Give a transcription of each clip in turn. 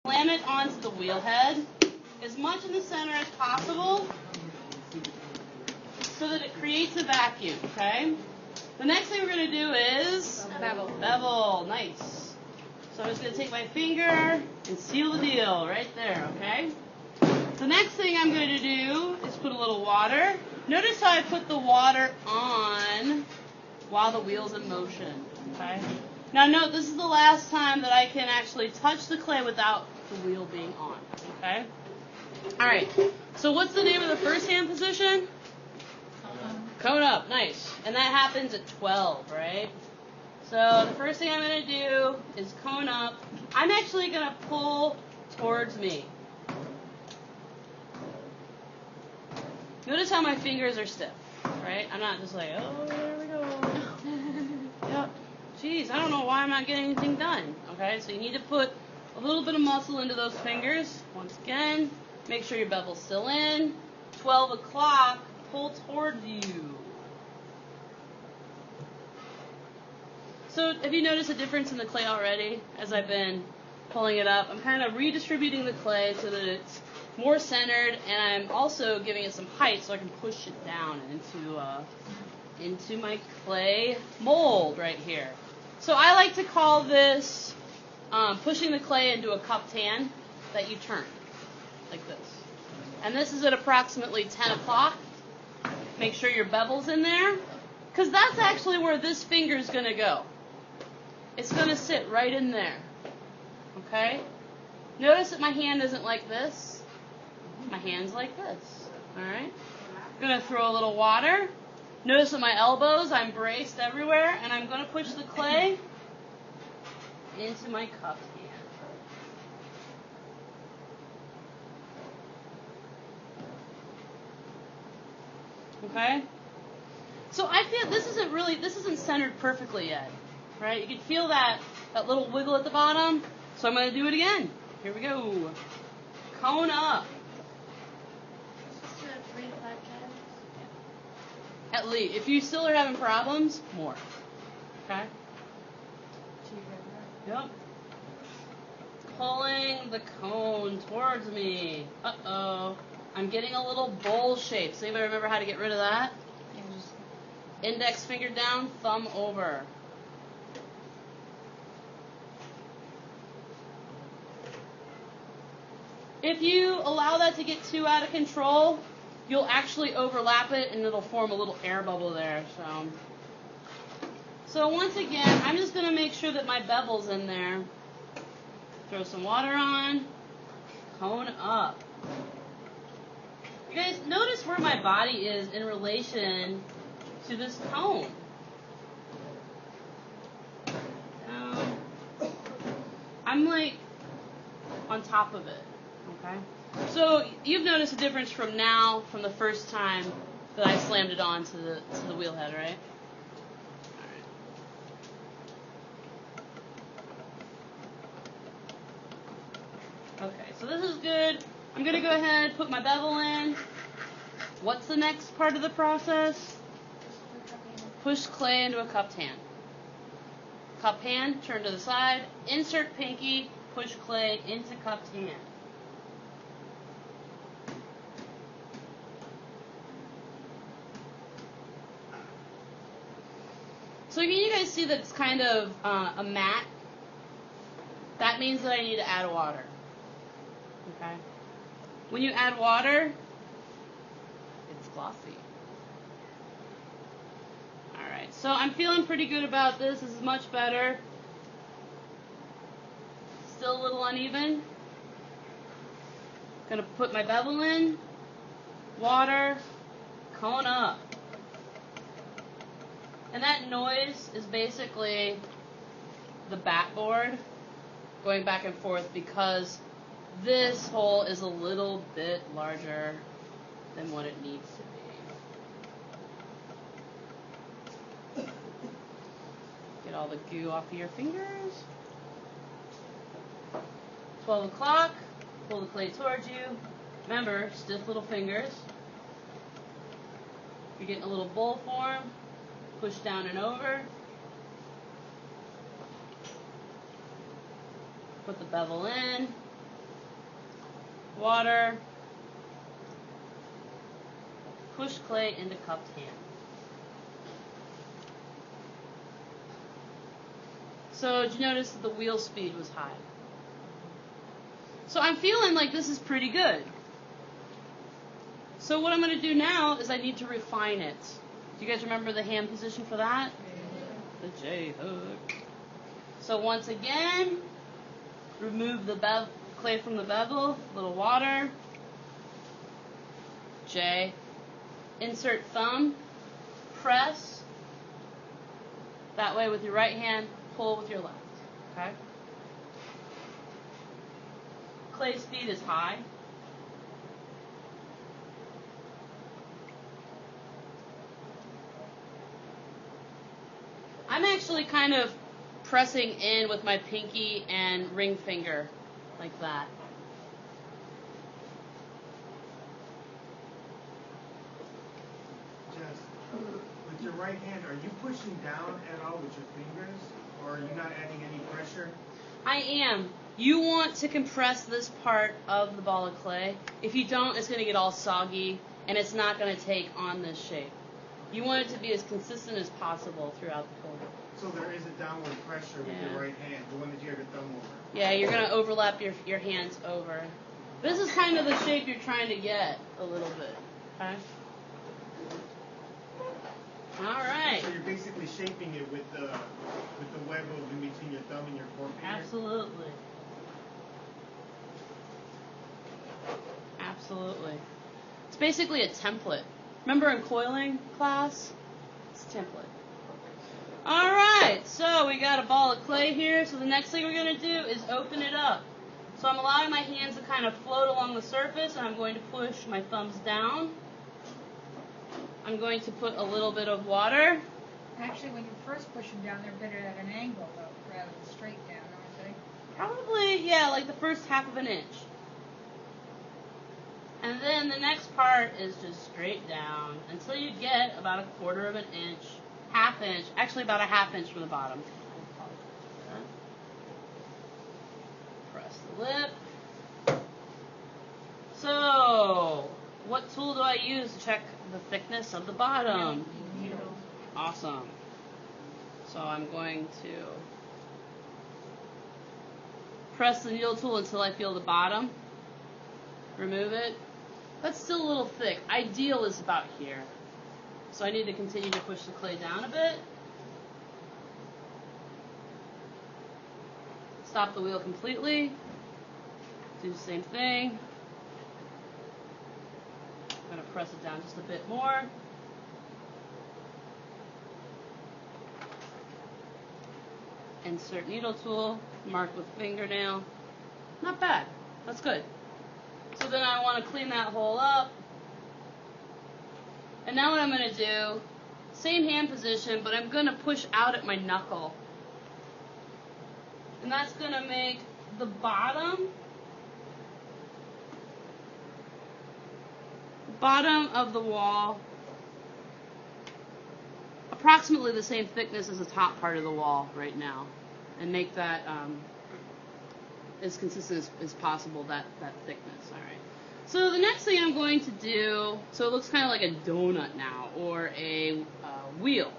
Slam it onto the wheel head as much in the center as possible so that it creates a vacuum, okay? The next thing we're going to do is bevel. Nice. So I'm just going to take my finger and seal the deal right there, okay? The next thing I'm going to do is put a little water. Notice how I put the water on while the wheel's in motion, okay? Now note, this is the last time that I can actually touch the clay without the wheel being on, okay? All right, so what's the name of the first hand position? Cone up, nice. And that happens at 12, right? So the first thing I'm going to do is cone up. I'm actually going to pull towards me. Notice how my fingers are stiff, right? I'm not just like, oh, there we go. Yep. Geez, I don't know why I'm not getting anything done, okay? So you need to put a little bit of muscle into those fingers. Once again, make sure your bevel's still in. 12 o'clock, pull towards you. So have you noticed a difference in the clay already as I've been pulling it up? I'm kind of redistributing the clay so that it's more centered, and I'm also giving it some height so I can push it down into my clay mold right here. So I like to call this pushing the clay into a cupped hand that you turn, like this. And this is at approximately 10 o'clock. Make sure your bevel's in there, because that's actually where this finger's going to go. It's going to sit right in there, okay? Notice that my hand isn't like this. My hand's like this, all right? I'm going to throw a little water. Notice that my elbows, I'm braced everywhere, and I'm going to push the clay into my cupped hand. Okay? So I feel this isn't centered perfectly yet, right? You can feel that little wiggle at the bottom. So I'm going to do it again. Here we go. Cone up. At least. If you still are having problems, more. Okay? Yep. Pulling the cone towards me. Uh-oh. I'm getting a little bowl shape. Does anybody remember how to get rid of that? Index finger down, thumb over. If you allow that to get too out of control, you'll actually overlap it and it'll form a little air bubble there. So once again, I'm just going to make sure that my bevel's in there. Throw some water on. Cone up. You guys, notice where my body is in relation to this cone. I'm like on top of it. Okay? So you've noticed a difference from the first time that I slammed it on to the wheel head, right? All right. Okay, so this is good. I'm going to go ahead and put my bevel in. What's the next part of the process? Push clay into a cupped hand. Cupped hand, turn to the side, insert pinky, push clay into cupped hand. So can you guys see that it's kind of a matte? That means that I need to add water. Okay? When you add water, it's glossy. Alright, so I'm feeling pretty good about this. This is much better. Still a little uneven. Gonna put my bevel in, water, cone up. And that noise is basically the backboard going back and forth because this hole is a little bit larger than what it needs to be. Get all the goo off of your fingers. 12 o'clock, pull the clay towards you. Remember, stiff little fingers. You're getting a little bowl form. Push down and over. Put the bevel in. water. Push clay into cupped hand. So did you notice that the wheel speed was high? So I'm feeling like this is pretty good. So what I'm going to do now is I need to refine it. Do you guys remember the hand position for that? The J hook. So once again, remove the clay from the bevel, little water, J, insert thumb, press, that way with your right hand, pull with your left, okay? Clay speed is high. I'm actually kind of pressing in with my pinky and ring finger, like that. Jess, with your right hand, are you pushing down at all with your fingers, or are you not adding any pressure? I am. You want to compress this part of the ball of clay. If you don't, it's going to get all soggy, and it's not going to take on this shape. You want it to be as consistent as possible throughout the pull. So there is a downward pressure with your right hand, the one that you have your thumb over. Yeah, you're going to overlap your hands over. This is kind of the shape you're trying to get a little bit. Okay? All right. So you're basically shaping it with the web of in between your thumb and your forefinger? Absolutely. Absolutely. It's basically a template. Remember in coiling class? It's a template. All right, so we got a ball of clay here. So the next thing we're going to do is open it up. So I'm allowing my hands to kind of float along the surface, and I'm going to push my thumbs down. I'm going to put a little bit of water. Actually, when you first push them down, they're better at an angle, though, rather than straight down, aren't they? Probably, yeah, like the first half of an inch. And then the next part is just straight down until you get about a quarter of an inch, half inch, actually about a half inch from the bottom. Okay. Press the lip. So, what tool do I use to check the thickness of the bottom? Needle. Awesome. So I'm going to press the needle tool until I feel the bottom. Remove it. That's still a little thick. Ideal is about here. So I need to continue to push the clay down a bit. Stop the wheel completely. Do the same thing. I'm going to press it down just a bit more. Insert needle tool, mark with fingernail. Not bad. That's good. So then I want to clean that hole up. And now what I'm going to do, same hand position, but I'm going to push out at my knuckle. And that's going to make the bottom of the wall approximately the same thickness as the top part of the wall right now, and make that as consistent as possible, that thickness. All right. So the next thing I'm going to do, so it looks kind of like a donut now, or a wheel.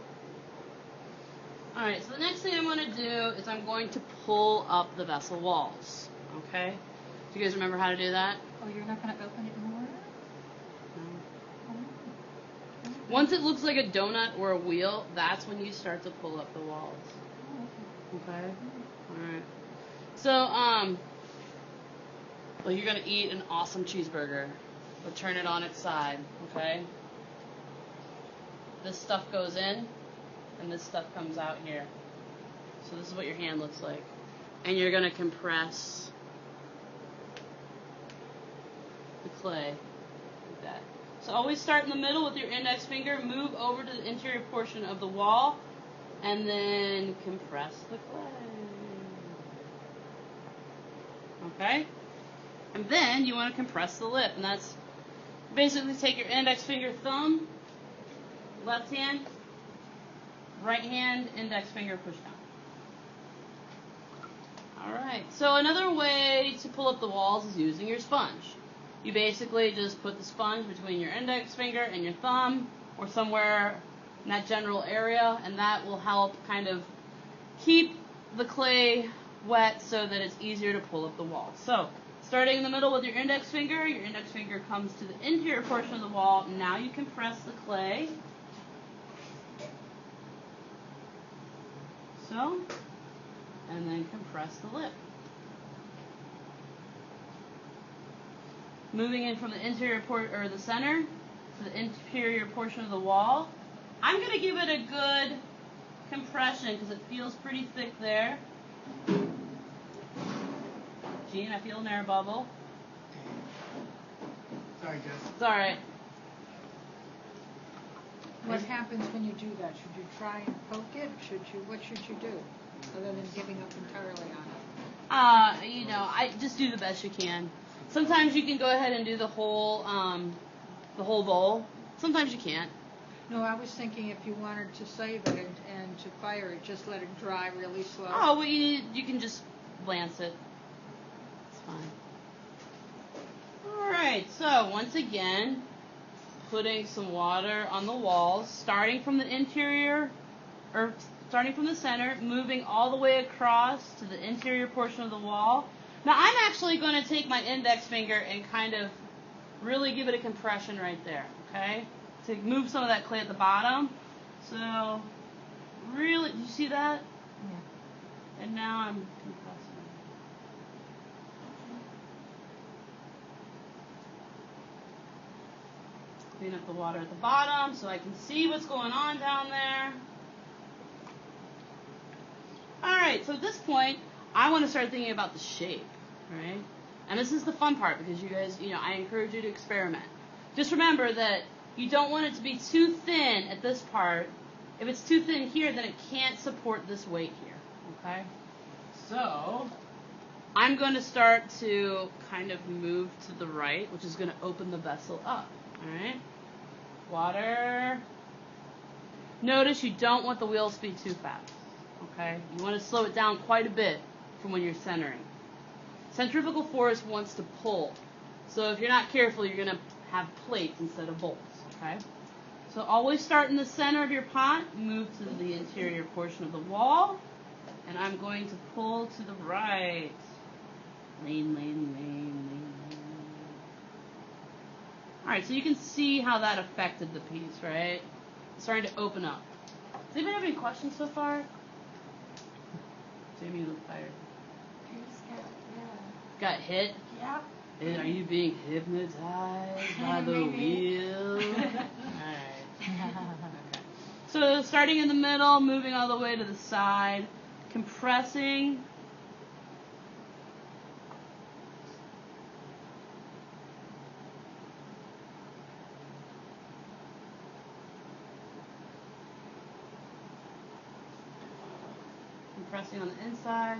All right, so the next thing I'm going to do is I'm going to pull up the vessel walls. Okay? Do you guys remember how to do that? Oh, you're not going to open it more? No. Once it looks like a donut or a wheel, that's when you start to pull up the walls. Okay? All right. So, well, you're going to eat an awesome cheeseburger. But turn it on its side, okay? This stuff goes in, and this stuff comes out here. So this is what your hand looks like. And you're going to compress the clay like that. So always start in the middle with your index finger, move over to the interior portion of the wall, and then compress the clay. Okay? And then you want to compress the lip, and that's basically take your index finger, thumb, left hand, right hand, index finger, push down. Alright, so another way to pull up the walls is using your sponge. you basically just put the sponge between your index finger and your thumb, or somewhere in that general area, and that will help kind of keep the clay wet so that it's easier to pull up the wall. So, starting in the middle with your index finger comes to the interior portion of the wall. Now you can press the clay. So, and then compress the lip. Moving in from the interior or the center to the interior portion of the wall. I'm going to give it a good compression because it feels pretty thick there. Gene, I feel an air bubble. Sorry, Jess. It's alright. What happens when you do that? Should you try and poke it? What should you do? Other than giving up entirely on it? I just do the best you can. Sometimes you can go ahead and do the whole bowl. Sometimes you can't. No, I was thinking if you wanted to save it and to fire it, just let it dry really slow. Oh, well, you can just lance it. It's fine. Alright, so once again, putting some water on the walls, starting from the interior, or starting from the center, moving all the way across to the interior portion of the wall. Now, I'm actually going to take my index finger and kind of really give it a compression right there, okay? To move some of that clay at the bottom. So, really, do you see that? Yeah. And now I'm compressing. Clean up the water at the bottom so I can see what's going on down there. Alright, so at this point, I want to start thinking about the shape, right? And this is the fun part because you guys, I encourage you to experiment. Just remember that you don't want it to be too thin at this part. If it's too thin here, then it can't support this weight here, okay? So, I'm going to start to kind of move to the right, which is going to open the vessel up, alright? Water. Notice you don't want the wheel speed too fast, okay? You want to slow it down quite a bit from when you're centering. Centrifugal force wants to pull. So if you're not careful, you're going to have plates instead of bolts, okay? So always start in the center of your pot, move to the interior portion of the wall, and I'm going to pull to the right. Lane. Alright, so you can see how that affected the piece, right? It's starting to open up. Does anybody have any questions so far? Jamie, you look tired. Got hit? Yeah. And are you being hypnotized by the wheel? Alright. Okay. So starting in the middle, moving all the way to the side, compressing. Compressing on the inside.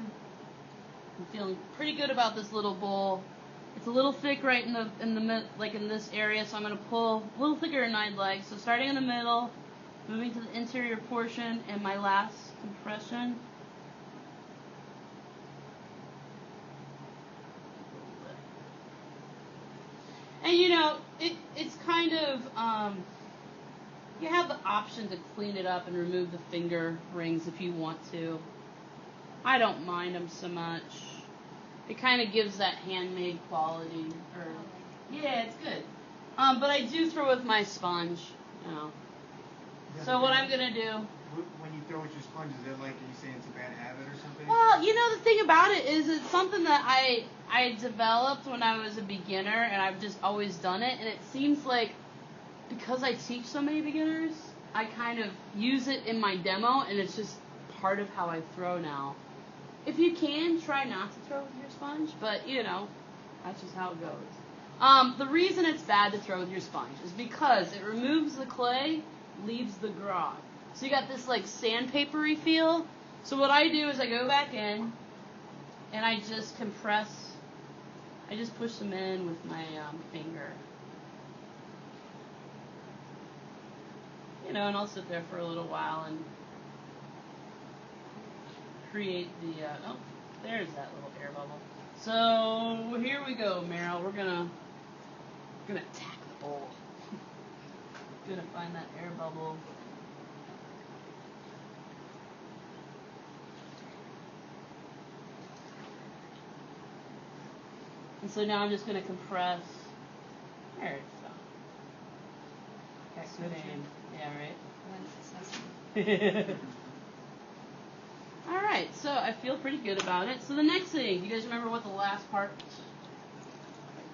I'm feeling pretty good about this little bowl. It's a little thick right in this area, so I'm going to pull a little thicker than I'd like. So starting in the middle, moving to the interior portion, and my last compression. And it's kind of, you have the option to clean it up and remove the finger rings if you want to. I don't mind them so much. It kind of gives that handmade quality. Yeah, it's good. But I do throw with my sponge, So what I'm going to do... When you throw with your sponge, is it like, are you saying it's a bad habit or something? Well, the thing about it is it's something that I developed when I was a beginner, and I've just always done it. And it seems like because I teach so many beginners, I kind of use it in my demo, and it's just part of how I throw now. If you can, try not to throw with your sponge, but, that's just how it goes. The reason it's bad to throw with your sponge is because it removes the clay, leaves the grog. So you got this, sandpapery feel. So what I do is I go back in, and I just compress. I just push them in with my finger. And I'll sit there for a little while and create the, there's that little air bubble. So here we go, Meryl. We're going to Gonna attack the bowl. Gonna find that air bubble. And so now I'm just gonna compress. There it's done. Okay, good aim. Yeah, right? Alright, so I feel pretty good about it. So the next thing, you guys remember what the last part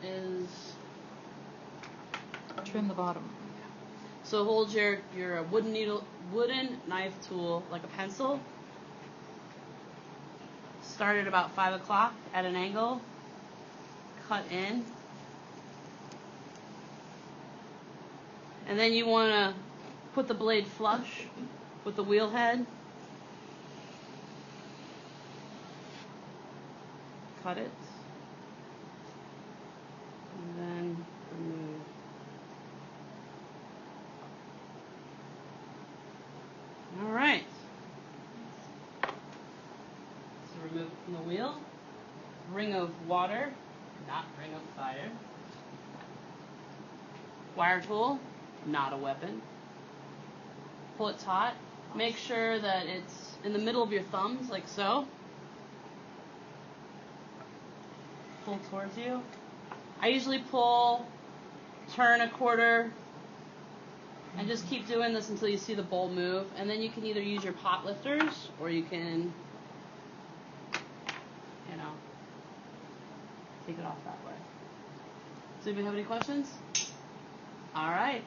is? Trim the bottom. So hold your wooden knife tool like a pencil. Start at about 5 o'clock at an angle. Cut in. And then you want to put the blade flush with the wheel head. Cut it. And then remove. All right. So remove it from the wheel. Ring of water, not ring of fire. Wire tool, not a weapon. Pull it taut. Make sure that it's in the middle of your thumbs, like so. Pull towards you. I usually pull, turn a quarter, and just keep doing this until you see the bowl move. And then you can either use your pot lifters, or you can, take it off that way. Does anybody have any questions? All right.